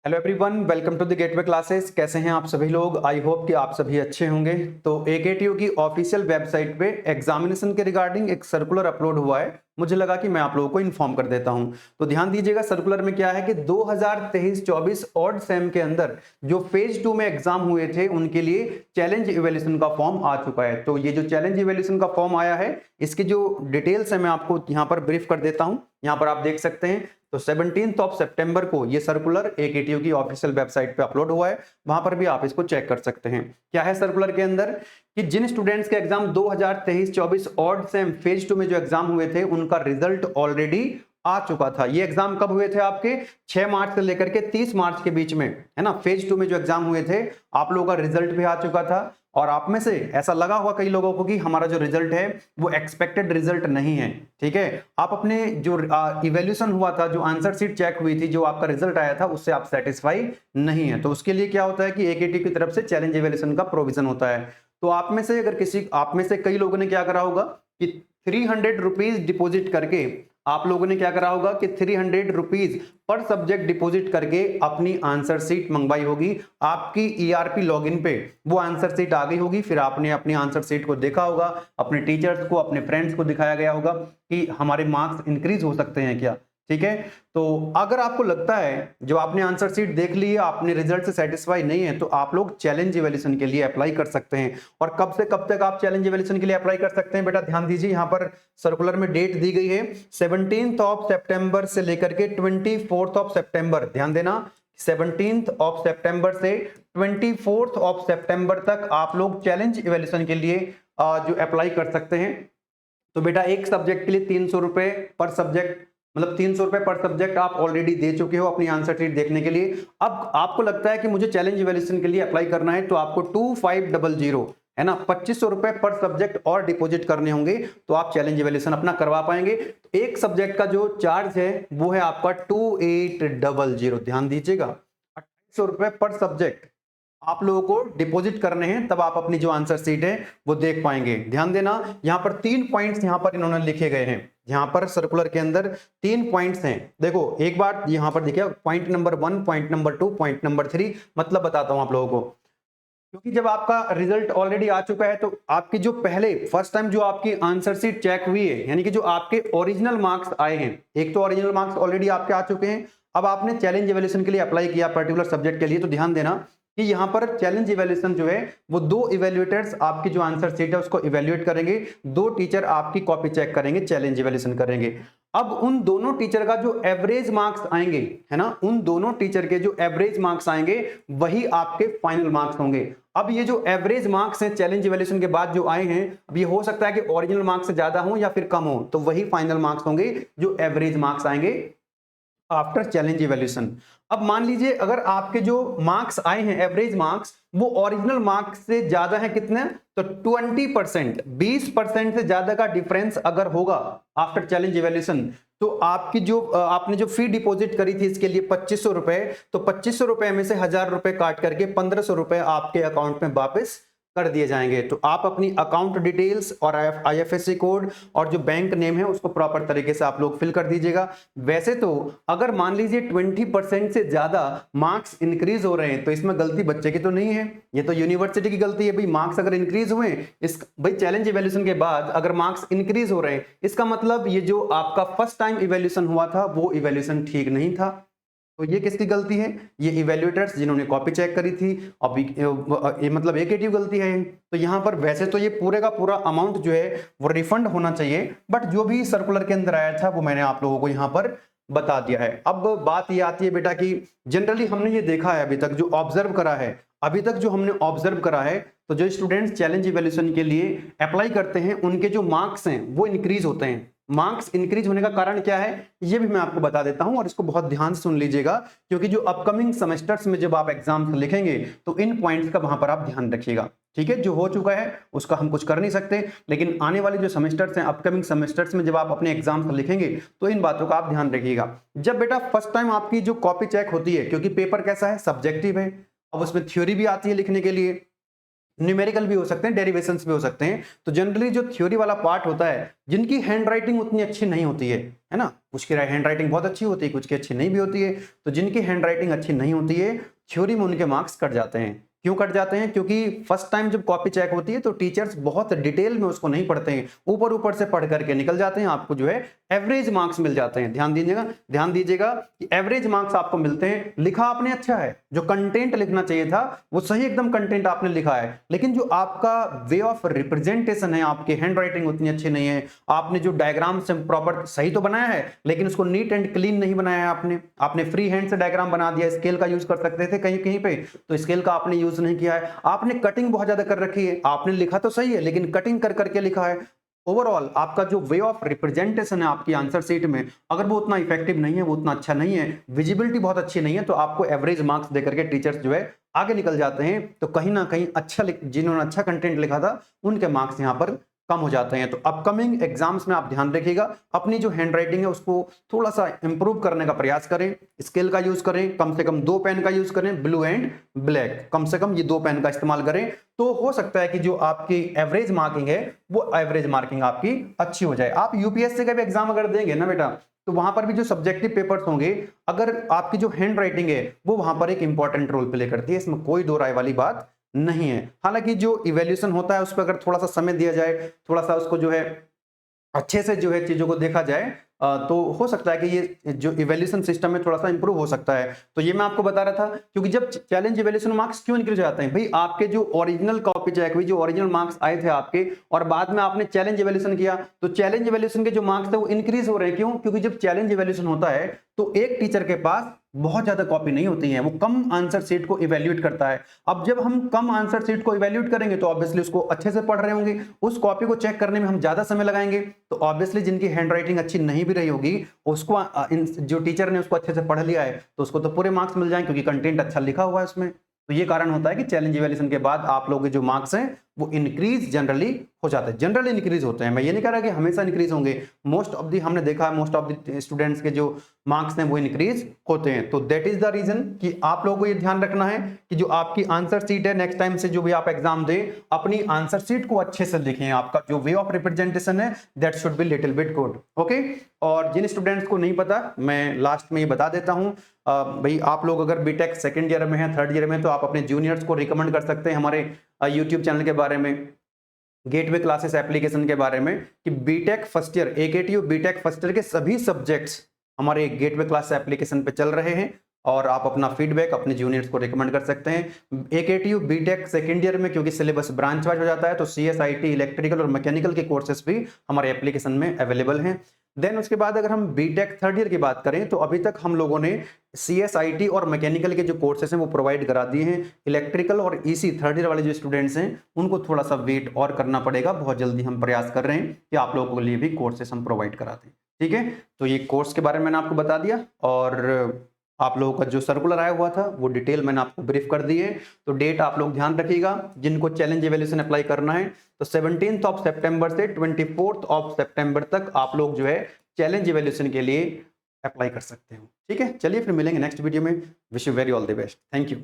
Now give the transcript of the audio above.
Hello everyone, welcome to the gateway classes. कैसे हैं आप सभी लोग? आई होप कि आप सभी अच्छे होंगे। तो एकेटीयू की ऑफिशियल वेबसाइट पे एग्जामिनेशन के रिगार्डिंग एक सर्कुलर अपलोड हुआ है। मुझे लगा कि मैं आप लोगों को इन्फॉर्म कर देता हूं। तो ध्यान दीजिएगा, सर्कुलर में क्या है कि 2023-24 ऑड सेम के अंदर जो फेज 2 में एग्जाम हुए थे उनके लिए चैलेंज इवेल्यूशन का फॉर्म आ चुका है। तो ये जो चैलेंज इवेल्यूशन का फॉर्म आया है, इसकी जो डिटेल्स है मैं आपको यहाँ पर ब्रीफ कर देता हूँ। यहाँ पर आप देख सकते हैं। तो 17 ऑफ सितंबर को ये सर्कुलर एकेटीयू की ऑफिशियल वेबसाइट पे अपलोड हुआ है। वहां पर भी आप इसको चेक कर सकते हैं। क्या है सर्कुलर के अंदर कि जिन स्टूडेंट्स के एग्जाम 2023-24 ऑड सेम फेज 2 में जो एग्जाम हुए थे उनका रिजल्ट ऑलरेडी आ चुका था। ये एग्जाम कब हुए थे? आपके 6 मार्च से लेकर के 30 मार्च के बीच में, है ना। फेज 2 में जो एग्जाम हुए थे आप लोगों का रिजल्ट भी आ चुका था। और आप में से ऐसा लगा होगा कई लोगों को कि हमारा जो रिजल्ट है वो एक्सपेक्टेड रिजल्ट नहीं है। ठीक है, आप अपने जो इवेल्यूशन हुआ था, जो आंसर शीट चेक हुई थी, जो आपका रिजल्ट आया था, उससे आप सेटिस्फाई नहीं है। तो उसके लिए क्या होता है कि एकेटी की तरफ से चैलेंज इवेल्यूशन का प्रोविजन होता है। तो आप में से कई लोगों ने क्या करा होगा कि 300 रुपीज डिपोजिट करके आप लोगों ने क्या करा होगा कि 300 रुपीज पर सब्जेक्ट डिपॉजिट करके अपनी आंसर शीट मंगवाई होगी। आपकी ईआरपी लॉगिन पे वो आंसर शीट आ गई होगी। फिर आपने अपनी आंसर शीट को देखा होगा, अपने टीचर्स को, अपने फ्रेंड्स को दिखाया गया होगा कि हमारे मार्क्स इंक्रीज हो सकते हैं क्या। ठीक है, तो अगर आपको लगता है जो आपने आंसर शीट देख ली है, आपने रिजल्ट से सेटिस्फाई नहीं है, तो आप लोग चैलेंज इवैल्यूएशन के लिए अप्लाई कर सकते हैं। और कब से कब तक आप चैलेंज इवैल्यूएशन के लिए अप्लाई कर सकते हैं? बेटा ध्यान दीजिए, यहां पर सर्कुलर में डेट दी गई है 17 ऑफ सितंबर से लेकर के 24 ऑफ सितंबर। ध्यान देना, 17 ऑफ सितंबर से 24 ऑफ सितंबर तक आप लोग चैलेंज इवैल्यूएशन के लिए जो अप्लाई कर सकते हैं। तो बेटा एक सब्जेक्ट के लिए 300 रुपए पर सब्जेक्ट, मतलब 300 रुपए पर सब्जेक्ट आप ऑलरेडी दे चुके हो अपनी आंसर शीट देखने के लिए। अब आपको लगता है कि मुझे चैलेंज इवैल्यूएशन के लिए अप्लाई करना है, तो आपको 2500, है ना, 2500 रुपए पर सब्जेक्ट और डिपॉजिट करने होंगे, तो आप चैलेंज इवैल्यूएशन अपना करवा पाएंगे। तो एक सब्जेक्ट का जो चार्ज है वो है आपका 2800। ध्यान दीजिएगा, 2800 रुपए पर सब्जेक्ट आप लोगों को डिपॉजिट करने हैं, तब आप अपनी जो आंसर शीट है वो देख पाएंगे। ध्यान देना, यहां पर 3 पॉइंट्स यहां पर इन्होंने लिखे गए हैं। यहां पर सर्कुलर के अंदर 3 पॉइंट्स हैं। देखो एक बार यहां पर देखिए, point number 1, point number 2, point number 3। मतलब बताता हूं आप लोगों को, क्योंकि जब आपका रिजल्ट ऑलरेडी आ चुका है, तो आपकी जो पहले फर्स्ट टाइम जो आपकी आंसर शीट चेक हुई है, यानी कि जो आपके ओरिजिनल मार्क्स आए हैं, एक तो ओरिजिनल मार्क्स ऑलरेडी आपके आ चुके हैं। अब आपने चैलेंज इवैल्यूएशन के लिए अप्लाई किया पर्टिकुलर सब्जेक्ट के लिए, तो ध्यान देना कि यहां पर चैलेंज इवैल्यूएशन जो है वो 2 इवैल्यूएटर्स आपकी जो आंसर शीट है उसको इवैल्यूएट करेंगे। 2 टीचर आपकी कॉपी चेक करेंगे, चैलेंज इवैल्यूएशन करेंगे। अब उन दोनों टीचर का जो एवरेज मार्क्स आएंगे, है ना, उन दोनों टीचर के जो एवरेज मार्क्स आएंगे वही आपके फाइनल मार्क्स होंगे। अब ये जो एवरेज मार्क्स हैं चैलेंज इवैल्यूएशन के बाद जो आए हैं, अब ये हो सकता है कि ओरिजिनल मार्क्स से ज्यादा हो या फिर कम हो, तो वही फाइनल मार्क्स होंगे जो एवरेज मार्क्स आएंगे आफ्टर चैलेंज इवैल्यूएशन। अब मान लीजिए अगर आपके जो मार्क्स आए हैं एवरेज मार्क्स वो ओरिजिनल मार्क्स से ज्यादा है, कितने? तो 20%, 20% से ज्यादा का डिफरेंस अगर होगा आफ्टर चैलेंज इवैल्यूएशन, तो आपकी जो आपने जो फी डिपॉजिट करी थी इसके लिए 2500 रुपए, तो 2500 रुपए में से 1000 रुपए काट करके 1500 रुपए आपके अकाउंट में वापस कर दिए जाएंगे। तो आप अपनी अकाउंट डिटेल्स और आईएफएससी कोड और जो बैंक नेम है उसको प्रॉपर तरीके से आप लोग फिल कर दीजिएगा। वैसे तो अगर मान लीजिए 20% से ज्यादा मार्क्स इंक्रीज हो रहे हैं, तो इसमें गलती बच्चे की तो नहीं है, ये तो यूनिवर्सिटी की गलती है। भाई मार्क्स अगर इंक्रीज हुए, इस भाई चैलेंज इवैल्यूएशन के बाद अगर मार्क्स इंक्रीज हो रहे हैं, इसका मतलब ये जो आपका फर्स्ट टाइम इवैल्यूएशन हुआ था वो इवैल्यूएशन ठीक नहीं था। तो ये किसकी गलती है? ये इवैल्यूएटर्स जिन्होंने कॉपी चेक करी थी। अब ये मतलब एकेटिव गलती है। तो यहाँ पर वैसे तो ये पूरे का पूरा अमाउंट जो है वो रिफंड होना चाहिए, बट जो भी सर्कुलर के अंदर आया था वो मैंने आप लोगों को यहाँ पर बता दिया है। अब बात ये आती है बेटा कि जनरली हमने ये देखा है, अभी तक जो ऑब्जर्व करा है, अभी तक जो हमने ऑब्जर्व करा है, तो जो स्टूडेंट्स चैलेंज इवैल्यूएशन के लिए अप्लाई करते हैं उनके जो मार्क्स हैं वो इंक्रीज होते हैं। मार्क्स इंक्रीज होने का कारण क्या है ये भी मैं आपको बता देता हूं, और इसको बहुत ध्यान से सुन लीजिएगा, क्योंकि जो अपकमिंग सेमेस्टर्स में जब आप एग्जाम लिखेंगे तो इन पॉइंट्स का वहां पर आप ध्यान रखिएगा। ठीक है, जो हो चुका है उसका हम कुछ कर नहीं सकते, लेकिन आने वाले जो सेमेस्टर्स हैं, अपकमिंग सेमेस्टर्स में जब आप अपने एग्जाम्स लिखेंगे तो इन बातों का आप ध्यान रखिएगा। जब बेटा फर्स्ट टाइम आपकी जो कॉपी चेक होती है, क्योंकि पेपर कैसा है, सब्जेक्टिव है, अब उसमें थ्योरी भी आती है लिखने के लिए, न्यूमेरिकल भी हो सकते हैं, डेरिवेशंस भी हो सकते हैं। तो जनरली जो थ्योरी वाला पार्ट होता है, जिनकी हैंड राइटिंग उतनी अच्छी नहीं होती है ना, कुछ की हैंड राइटिंग बहुत अच्छी होती है, कुछ की अच्छी नहीं भी होती है, तो जिनकी हैंड राइटिंग अच्छी नहीं होती है, थ्योरी में उनके मार्क्स कट जाते हैं। क्यों कट जाते हैं? क्योंकि फर्स्ट टाइम जब कॉपी चेक होती है तो टीचर्स बहुत डिटेल में उसको नहीं पढ़ते हैं, ऊपर ऊपर से पढ़ करके निकल जाते हैं, आपको जो है एवरेज मार्क्स मिल जाते हैं। ध्यान दीजिएगा कि एवरेज मार्क्स आपको मिलते हैं। लिखा आपने अच्छा है, जो कंटेंट लिखना चाहिए था वो सही एकदम कंटेंट आपने लिखा है, लेकिन जो आपका वे ऑफ रिप्रेजेंटेशन है, आपकी हैंड राइटिंग उतनी अच्छी नहीं है, आपने जो डायग्राम से प्रॉपर सही तो बनाया है लेकिन उसको नीट एंड क्लीन नहीं बनाया है, आपने फ्री हैंड से डायग्राम बना दिया, स्केल का यूज कर सकते थे कहीं कहीं पे, तो स्केल का आपने यूज नहीं किया है, आपने कटिंग बहुत ज्यादा कर रखी है, आपने लिखा तो सही है लेकिन कटिंग कर करके लिखा है। ओवरऑल आपका जो वे ऑफ रिप्रेजेंटेशन है आपकी आंसर शीट में, अगर वो उतना इफेक्टिव नहीं है, वो उतना अच्छा नहीं है, विजिबिलिटी बहुत अच्छी नहीं है, तो आपको एवरेज मार्क्स देकर के टीचर्स जो है आगे निकल जाते हैं। तो कहीं ना कहीं जिन्होंने अच्छा कंटेंट लिखा था उनके मार्क्स यहाँ पर कम हो जाते हैं। तो अपकमिंग एग्जाम्स में आप ध्यान रखिएगा, अपनी जो हैंड राइटिंग है उसको थोड़ा सा इंप्रूव करने का प्रयास करें, स्केल का यूज करें, कम से कम 2 पेन का यूज करें, ब्लू एंड ब्लैक, कम से कम ये 2 पेन का इस्तेमाल करें, तो हो सकता है कि जो आपकी एवरेज मार्किंग है वो एवरेज मार्किंग आपकी अच्छी हो जाए। आप यूपीएससी का भी एग्जाम अगर देंगे ना बेटा, तो वहां पर भी जो सब्जेक्टिव पेपर्स होंगे, अगर आपकी जो हैंड राइटिंग है वो वहां पर एक इंपॉर्टेंट रोल प्ले करती है, इसमें कोई दो राय वाली बात नहीं है। हालांकि जो इवैल्यूएशन होता है उस पर अगर थोड़ा सा समय दिया जाए, थोड़ा सा उसको जो है अच्छे से जो है चीजों को देखा जाए, तो हो सकता है कि ये जो इवैल्यूएशन सिस्टम में थोड़ा सा इंप्रूव हो सकता है। तो ये मैं आपको बता रहा था, क्योंकि जब चैलेंज इवैल्यूएशन मार्क्स क्यों इंक्रीज हो जाते हैं भाई, आपके जो ओरिजिनल कॉपी चेक हुई, जो ओरिजिनल मार्क्स आए थे आपके, और बाद में आपने चैलेंज इवैल्यूएशन किया, तो चैलेंज इवैल्यूएशन के जो मार्क्स थे वो इंक्रीज हो रहे हैं। क्यों? क्योंकि जब चैलेंज इवैल्यूएशन होता है तो एक टीचर के पास बहुत ज्यादा कॉपी नहीं होती है, वो कम आंसर सीट को इवैल्यूएट करता है। अब जब हम कम आंसर सीट को इवैल्यूएट करेंगे तो ऑब्वियसली उसको अच्छे से पढ़ रहे होंगे, उस कॉपी को चेक करने में हम ज्यादा समय लगाएंगे, तो ऑब्वियसली जिनकी हैंड राइटिंग अच्छी नहीं भी रही होगी, उसको जो टीचर ने उसको अच्छे से पढ़ लिया है तो उसको तो पूरे मार्क्स मिल जाएंगे, क्योंकि कंटेंट अच्छा लिखा हुआ है उसमें। तो ये कारण होता है कि चैलेंज इवैल्यूएशन के बाद आप लोगों के जो मार्क्स हैं वो इंक्रीज जनरली हो जाते हैं, जनरली इंक्रीज होते हैं। मैं ये नहीं कह रहा कि हमेशा इंक्रीज होंगे, मोस्ट ऑफ दी हमने देखा है मोस्ट ऑफ द स्टूडेंट्स के जो मार्क्स हैं वो इंक्रीज होते हैं। तो दैट इज द रीजन कि आप लोगों को ये ध्यान रखना है कि जो आपकी आंसर शीट है, नेक्स्ट टाइम से जो भी आप एग्जाम दें, अपनी आंसर शीट को अच्छे से लिखें, आपका जो वे ऑफ रिप्रेजेंटेशन है that should be little bit good, okay. और जिन स्टूडेंट्स को नहीं पता, मैं लास्ट में ये बता देता हूं, भाई आप लोग अगर बीटेक सेकंड ईयर में है, थर्ड ईयर में, तो आप अपने जूनियर्स को रिकमेंड कर सकते हैं हमारे यूट्यूब चैनल के बारे में, गेटवे क्लासेस एप्लीकेशन के बारे में, कि BTech first year, AKTU BTech first year के सभी सब्जेक्ट्स हमारे गेटवे क्लास एप्लीकेशन पे चल रहे हैं, और आप अपना फीडबैक अपने जूनियर्स को रिकमेंड कर सकते हैं। एकेटीयू बीटेक सेकंड ईयर में क्योंकि सिलेबस ब्रांच वाइज हो जाता है, तो सीएसआईटी, इलेक्ट्रिकल और मैकेनिकल के कोर्सेस भी हमारे एप्लीकेशन में अवेलेबल हैं। देन उसके बाद अगर हम बीटेक थर्ड ईयर की बात करें, तो अभी तक हम लोगों ने सीएसआईटी और मैकेनिकल के जो कोर्सेस हैं वो प्रोवाइड करा दिए हैं। इलेक्ट्रिकल और ईसी थर्ड ईयर वाले जो स्टूडेंट्स हैं उनको थोड़ा सा वेट और करना पड़ेगा, बहुत जल्दी हम प्रयास कर रहे हैं कि आप लोगों के लिए भी कोर्सेस हम प्रोवाइड करा दें, ठीक है। तो ये कोर्स के बारे में मैंने आपको बता दिया, और आप लोगों का जो सर्कुलर आया हुआ था वो डिटेल मैंने आपको ब्रीफ कर दी है। तो डेट आप लोग ध्यान रखिएगा, जिनको चैलेंज इवैल्यूएशन अप्लाई करना है तो 17 ऑफ सितंबर से 24 ऑफ सितंबर तक आप लोग जो है चैलेंज इवैल्यूएशन के लिए अप्लाई कर सकते हो, ठीक है। चलिए फिर मिलेंगे नेक्स्ट वीडियो में। Wish you very all the best, thank you.